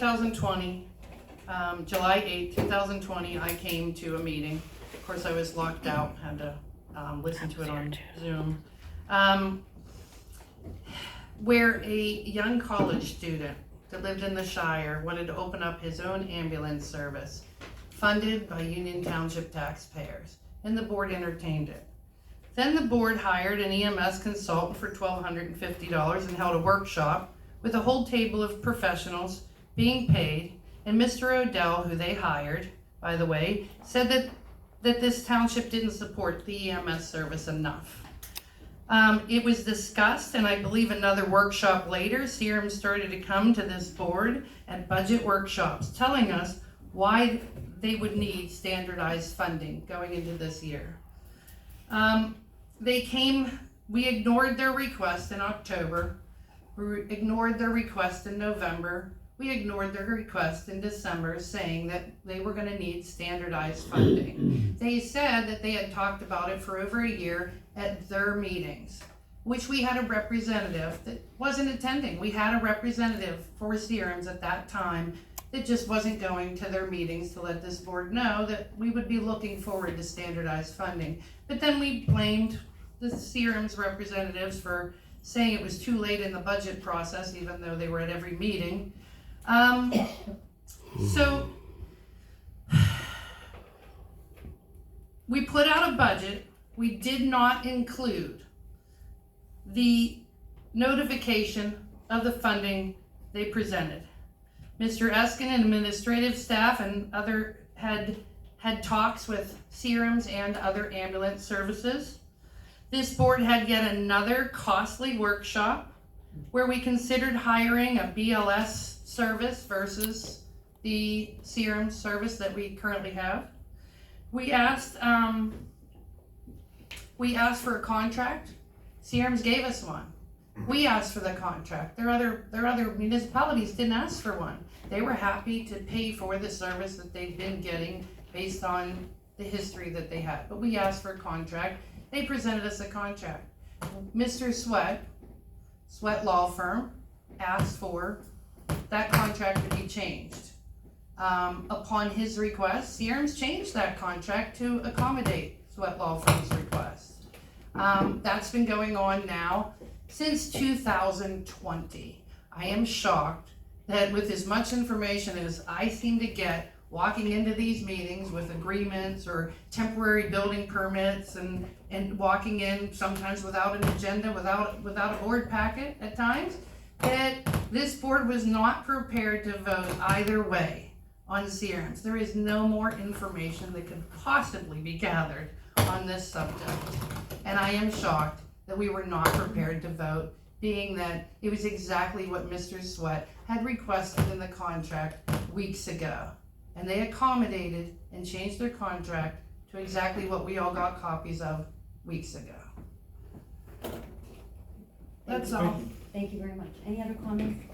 2020, July 8th, 2020, I came to a meeting. Of course, I was locked out, had to listen to it on Zoom, where a young college student that lived in the Shire wanted to open up his own ambulance service, funded by Union Township taxpayers, and the board entertained it. Then the board hired an EMS consultant for $1,250 and held a workshop with a whole table of professionals being paid, and Mr. Odell, who they hired, by the way, said that this township didn't support the EMS service enough. It was discussed, and I believe another workshop later, SEREMS started to come to this board at budget workshops, telling us why they would need standardized funding going into this year. We ignored their request in October, we ignored their request in November, we ignored their request in December, saying that they were going to need standardized funding. They said that they had talked about it for over a year at their meetings, which we had a representative that wasn't attending. We had a representative for SEREMS at that time that just wasn't going to their meetings to let this board know that we would be looking forward to standardized funding. But then we blamed the SEREMS representatives for saying it was too late in the budget process, even though they were at every meeting. So we put out a budget. We did not include the notification of the funding they presented. Mr. Eskin and administrative staff and other had talks with SEREMS and other ambulance services. This board had yet another costly workshop where we considered hiring a BLS service versus the SEREMS service that we currently have. We asked for a contract. SEREMS gave us one. We asked for the contract. Their other municipalities didn't ask for one. They were happy to pay for the service that they've been getting based on the history that they had. But we asked for a contract. They presented us a contract. Mr. Sweat Law Firm, asked for that contract to be changed. Upon his request, SEREMS changed that contract to accommodate Sweat Law Firm's request. That's been going on now since 2020. I am shocked that with as much information as I seem to get walking into these meetings with agreements or temporary building permits and walking in sometimes without an agenda, without a board packet at times, that this board was not prepared to vote either way on SEREMS. There is no more information that could possibly be gathered on this subject. And I am shocked that we were not prepared to vote, being that it was exactly what Mr. Sweat had requested in the contract weeks ago. And they accommodated and changed their contract to exactly what we all got copies of weeks ago. That's all. Thank you very much. Any other comments?